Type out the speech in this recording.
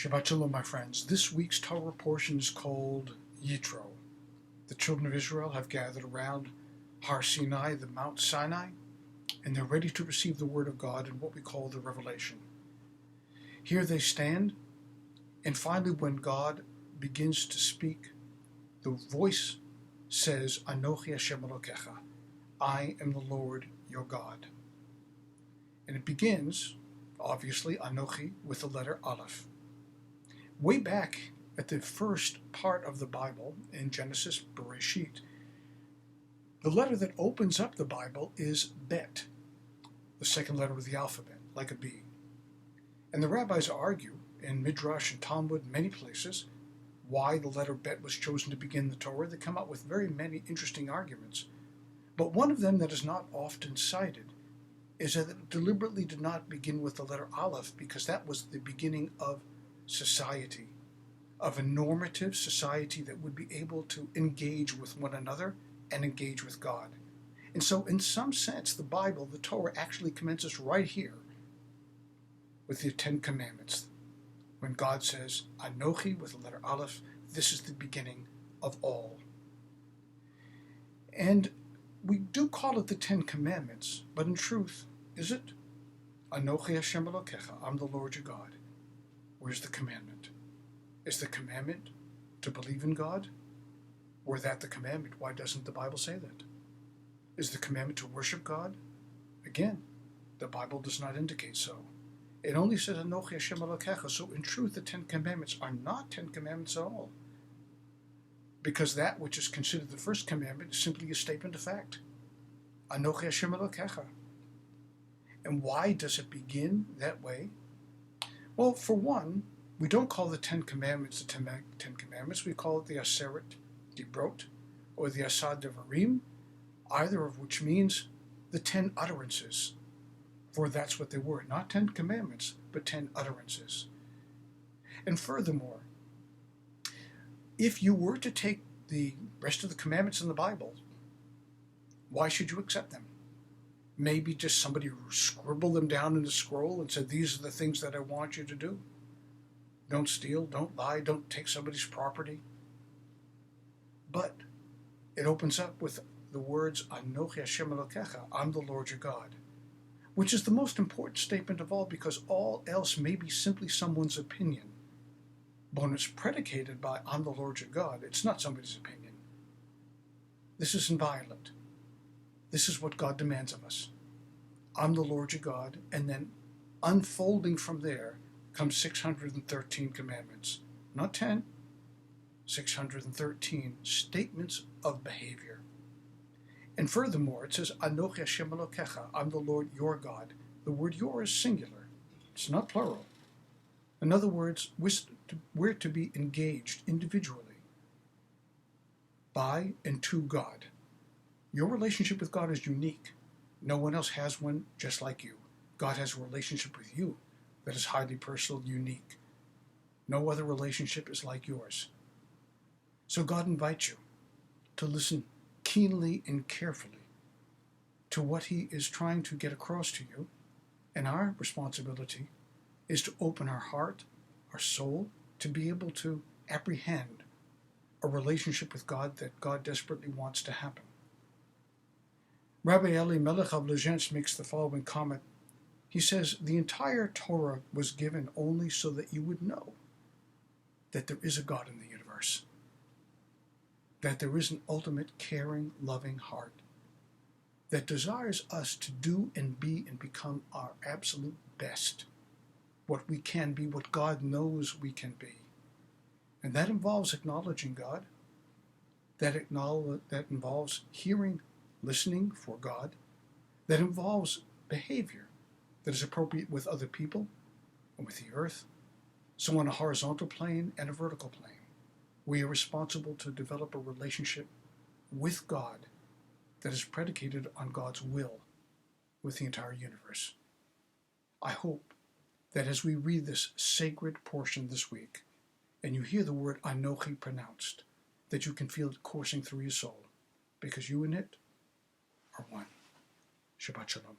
Shabbat Shalom, my friends. This week's Torah portion is called Yitro. The children of Israel have gathered around Har Sinai, the Mount Sinai, and they're ready to receive the Word of God in what we call the Revelation. Here they stand, and finally when God begins to speak, the voice says, Anochi Hashem Elokecha, I am the Lord your God. And it begins, obviously, Anochi with the letter Aleph. Way back at the first part of the Bible, in Genesis, Bereshit, the letter that opens up the Bible is Bet, the second letter of the alphabet, like a B. And the rabbis argue, in Midrash and Talmud, many places, why the letter Bet was chosen to begin the Torah. They come up with very many interesting arguments. But one of them that is not often cited is that it deliberately did not begin with the letter Aleph because that was the beginning of society, of a normative society that would be able to engage with one another and engage with God. And so in some sense, the Bible, the Torah, actually commences right here with the Ten Commandments. When God says, Anochi, with the letter Aleph, this is the beginning of all. And we do call it the Ten Commandments, but in truth, is it? Anochi Hashem Elokecha, I'm the Lord your God. Where's the commandment? Is the commandment to believe in God? Were that the commandment, why doesn't the Bible say that? Is the commandment to worship God? Again, the Bible does not indicate so. It only says, Anochi Hashem Elokecha. So in truth, the Ten Commandments are not Ten Commandments at all. Because that which is considered the first commandment is simply a statement of fact. Anochi Hashem Elokecha. And why does it begin that way? Well, for one, we don't call the Ten Commandments the Ten Commandments. We call it the Aseret Dibrot or the Asad Devarim, either of which means the 10 utterances. For that's what they were, not 10 commandments, but 10 utterances. And furthermore, if you were to take the rest of the commandments in the Bible, why should you accept them? Maybe just somebody scribbled them down in a scroll and said, these are the things that I want you to do. Don't steal, don't lie, don't take somebody's property. But it opens up with the words, Anochi Hashem Elokecha, I'm the Lord your God, which is the most important statement of all because all else may be simply someone's opinion. But when it's predicated by, I'm the Lord your God, it's not somebody's opinion. This is inviolate. This is what God demands of us. I'm the Lord your God, and then unfolding from there comes 613 commandments. Not 10, 613 statements of behavior. And furthermore, it says, Anochi Hashem Elokecha, I'm the Lord your God. The word your is singular. It's not plural. In other words, we're to be engaged individually by and to God. Your relationship with God is unique. No one else has one just like you. God has a relationship with you that is highly personal, unique. No other relationship is like yours. So God invites you to listen keenly and carefully to what he is trying to get across to you. And our responsibility is to open our heart, our soul, to be able to apprehend a relationship with God that God desperately wants to happen. Rabbi Eli Melech of Legence makes the following comment. He says, the entire Torah was given only so that you would know that there is a God in the universe, that there is an ultimate caring, loving heart that desires us to do and be and become our absolute best, what we can be, what God knows we can be. And that involves acknowledging God, that involves hearing, listening for God, that involves behavior that is appropriate with other people and with the earth, so on a horizontal plane and a vertical plane. We are responsible to develop a relationship with God that is predicated on God's will with the entire universe. I hope that as we read this sacred portion this week, and you hear the word Anochi pronounced, that you can feel it coursing through your soul, because you and it are one. Shabbat Shalom.